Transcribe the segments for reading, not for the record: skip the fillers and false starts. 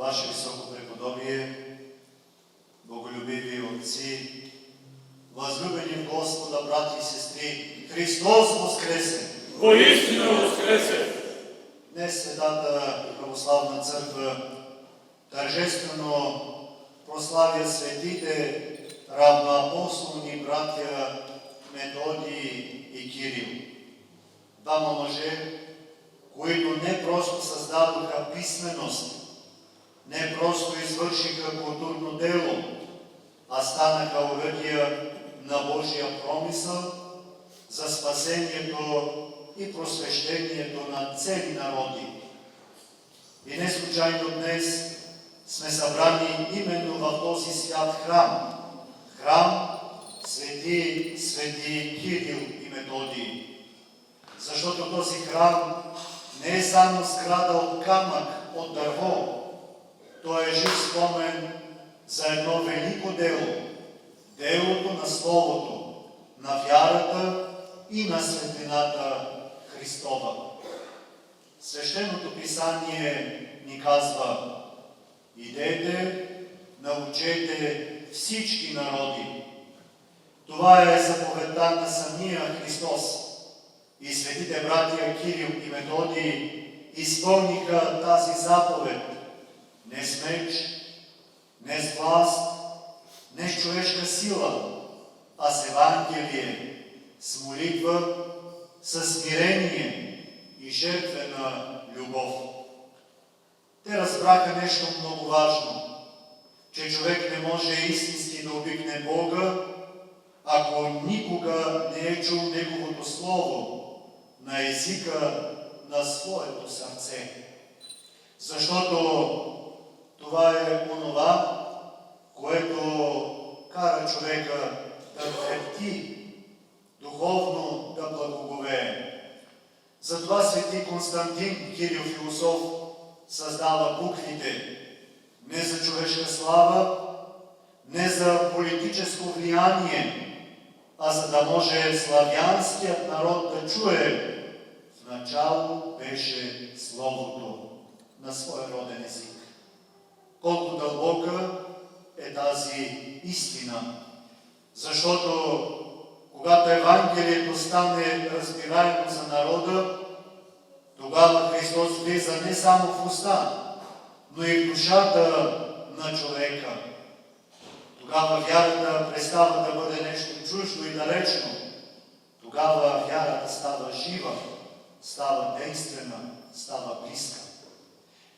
Ваше високо преподобие, боголюбиви отци, възлюбени в Господа, брати и сестри, Христос воскресе! Воистина воскресе! Днес Светата православна църква тържествено прославя светите равноапостолни братя Методий и Кирил. Двама мъже, които не просто създадоха писменост, не просто извършиха културно дело, а станаха оръдия на Божия промисъл за спасението и просвещението на цели народи. И не случайно днес сме събрани именно в този свят храм. Храм свети Кирил и Методий. Защото този храм не е само сграда от камък, от дърво. Той е жив спомен за едно велико дело. Делото на Словото, на вярата и на светлината Христова. Свещеното писание ни казва: идете, научете всички народи. Това е заповедта на самия Христос. И светите братия Кирил и Методий изпълниха тази заповед не с меч, не с власт, не с човешка сила, а с Евангелие, с молитва, със смирение и жертвена любов. Те разбраха нещо много важно, че човек не може истински да обикне Бога, ако никога не е чул Неговото Слово на езика на своето сърце. Защото това е онова, което кара човека да трепти, духовно да благоговее. Затова свети Константин, Кирил философ, създава буквите не за човешка слава, не за политическо влияние, а за да може славянският народ да чуе: в начало беше Словото, на своя роден език. Колко дълбока е тази истина, защото когато Евангелието стане разбираемо за народа, тогава Христос влиза не само в уста, но и в душата на човека. Тогава вярата престава да бъде нещо чуждо и далечно. Тогава вярата става жива, става действена, става близка.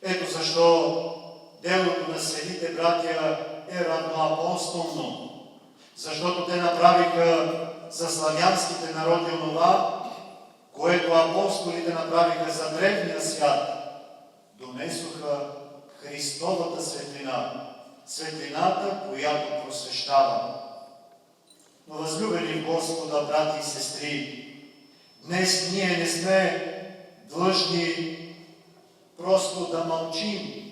Ето защо делото на светите братя е равноапостолно, защото те направиха за славянските народи онова, което апостолите направиха за древния свят. Донесоха Христовата светлина, светлината, която просвещава. Но, възлюбени в Господа, брати и сестри, днес ние не сме длъжни просто да мълчим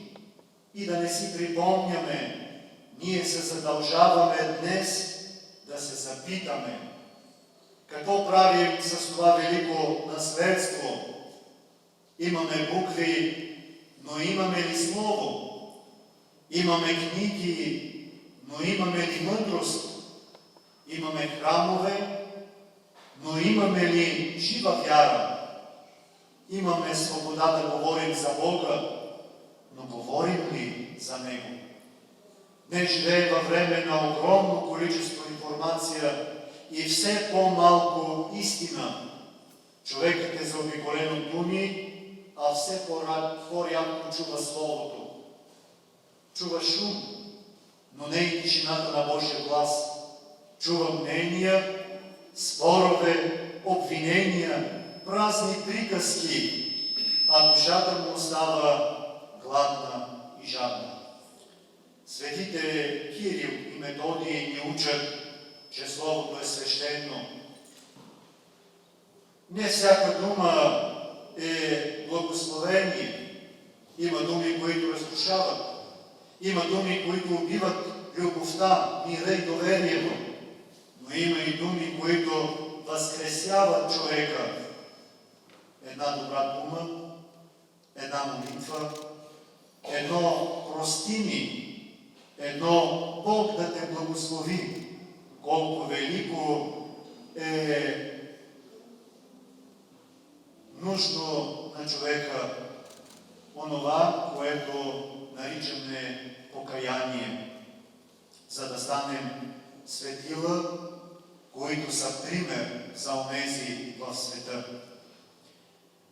и да не си припомняме. Ние се задължаваме днес да се запитаме: какво правим с това велико наследство? Имаме букви, но имаме ли Слово? Имаме книги, но имаме ли мъдрост? Имаме храмове, но имаме ли жива вяра? Имаме свобода да говорим за Бога, но говорим ли за Него? Днес живеем във време на огромно количество информация и все по-малко истина. Човекът е заобиколен от думи, а все по-рядко чува Словото. Чува шум, но не и тишината на Божия глас. Чува мнения, спорове, обвинения, празни приказки, а душата му остава гладна и жадна. Светите Кирил и Методий ни учат, че Словото е свещено. Не всяка дума е благословение. Има думи, които разрушават. Има думи, които убиват любовта, мира и доверието. Но има и думи, които възкресяват човека. Една добра дума, една молитва, едно прости ми, едно Бог да те благослови. Колко велико е нужно на човека онова, което наричаме покаяние, за да станем светила, които са пример за онези в света.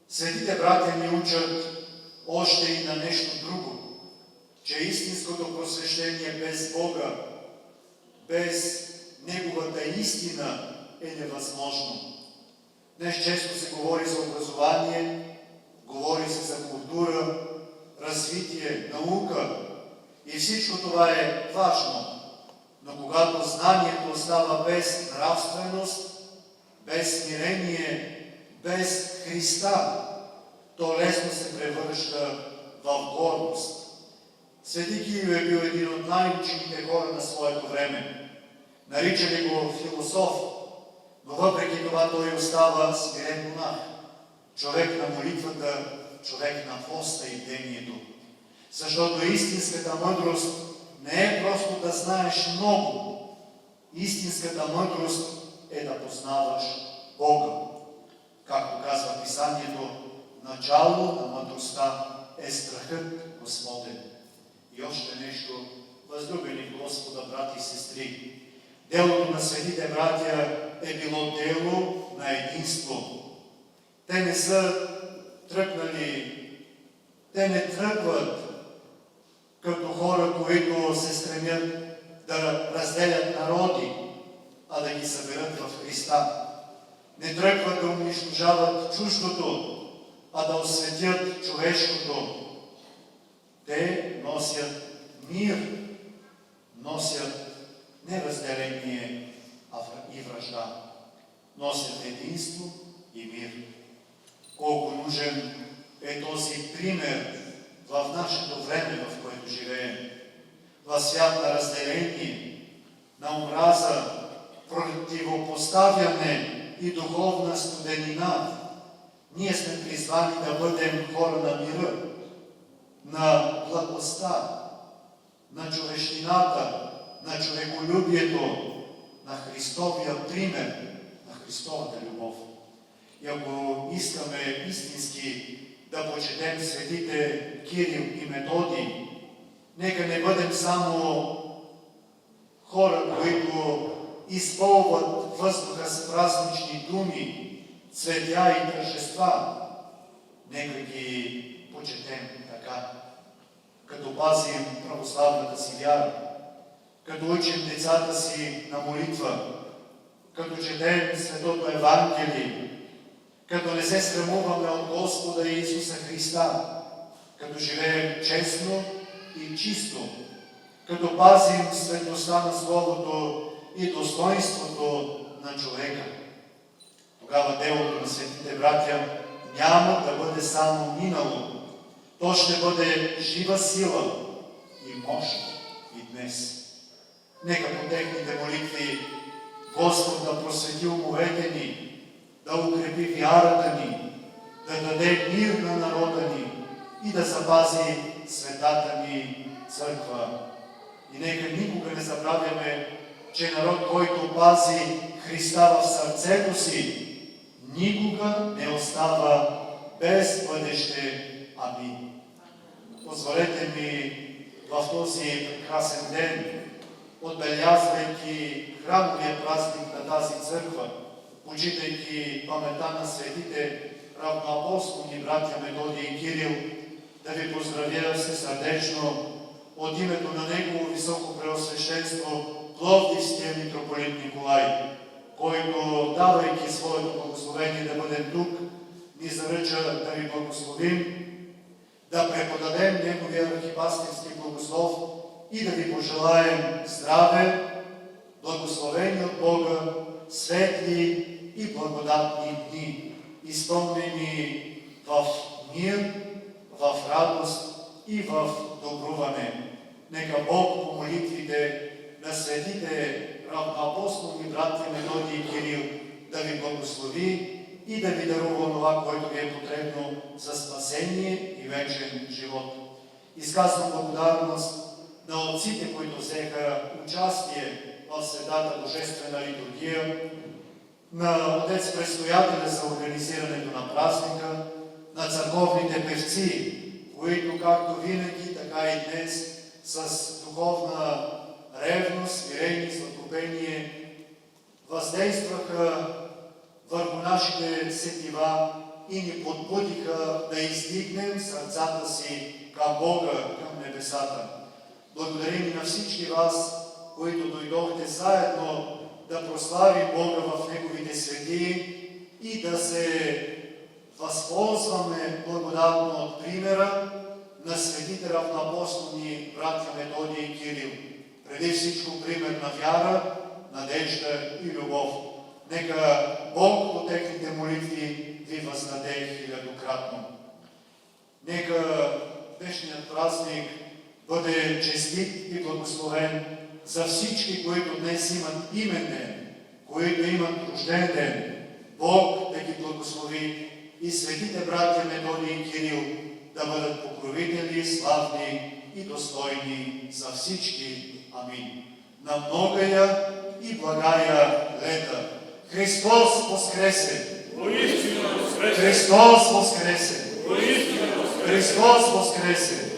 Светите братя ни учат още и на нещо друго, че истинското просвещение без Бога, без Неговата истина е невъзможно. Днес често се говори за образование, говори се за култура, развитие, наука и всичко това е важно. Но когато знанието остава без нравственост, без смирение, без Христа, то лесно се превръща в гордост. Свети Кирил е бил един от най-учените хора на своето време. Наричали го философ, но въпреки това той остава смирен монах, човек на молитвата, човек на поста и бдението. Защото истинската мъдрост не е просто да знаеш много. Истинската мъдрост е да познаваш Бога. Както казва Писанието, начало на мъдростта е страхът Господен. И още нещо, възлюбени в Господа, брати и сестри. Делото на светите братя е било дело на единство. Те не са тръгнали, те не тръгват като хора, които се стремят да разделят народи, а да ги съберат в Христа. Не тръгват да унищожават чуждото, а да осветят човешкото. Те носят мир, носят не разделение, и вражда. Носят единство и мир. Колко нужен е този пример в нашето време, в което живеем. В свят на разделение, на омраза, противопоставяне и духовна студенина. Ние сме призвани да бъдем хора на мира, на благостта, на човещината, на човеколюбието, на Христовия пример, на Христовата любов. И ако искаме истински да почетем светите Кирил и Методий, нека не бъдем само хора, които изпълват въздуха с празнични думи, цветя и тържества. Нека ги почетем така, като пазим православната си вяра, като учим децата си на молитва, като четем Светото Евангелие, като не се срамуваме от Господа Иисуса Христа, като живеем честно и чисто, като пазим светостта на Словото и достоинството на човека. Тогава делото на светите братя няма да бъде само минало. То ще бъде жива сила и мощ и днес. Нека по техните молитви Господ да просвети умовете ни, да укрепи вярата ни, да даде мир на народа ни и да запази светата ни църква. И нека никога не забравяме, че народ, който пази Христа в сърцето си, никога не остава без бъдеще. Амин. Позволете ми в този прекрасен ден, отбелязвайки храмовия празник на тази църква, почитайки паметта на светите равноапостолни братя Методий и Кирил, да ви поздравя всесърдечно от името на Негово Високо Преосвещенство Пловдивския митрополит Николай, който, давайки своето благословение да бъдем тук, ни заръча да ви благословим, да преподадем Неговия архипастирски благослов и да ви пожелаем здраве, благословени от Бога, светли и благодатни дни, изпълнени в мир, в радост и в добруване. Нека Бог по молитвите на светите равноапостолни братя Методий и Кирил да ви благослови и да ви дарува това, което ви е потребно за спасение и вечен живот. Изказвам благодарност на отците, които взеха участие в Светата Божествена литургия, на отец предстоятеля за организирането на празника, на църковните певци, които както винаги, така и днес с духовна ревност, смирение, сладкопение въздействаха върху нашите сетива и ни подбудиха да издигнем сърцата си към Бога, към небесата. Благодарим и на всички вас, които дойдохте заедно да прославим Бога в Неговите светии и да се възползваме благодатно от примера на светите равноапостолни братя Методий и Кирил. Преди всичко пример на вяра, надежда и любов. Нека Бог по техните молитви ви въздаде хилядократно. Нека днешният празник бъде честит и благословен за всички, които днес имат имен ден, които имат рожден ден. Бог да ги благослови и светите братя Методий и Кирил да бъдат покровители, славни и достойни за всички. Амин. На многая и благая лета. Христос воскресе! Воистину воскресе! Христос воскресе! Воистину воскресе! Христос воскресе!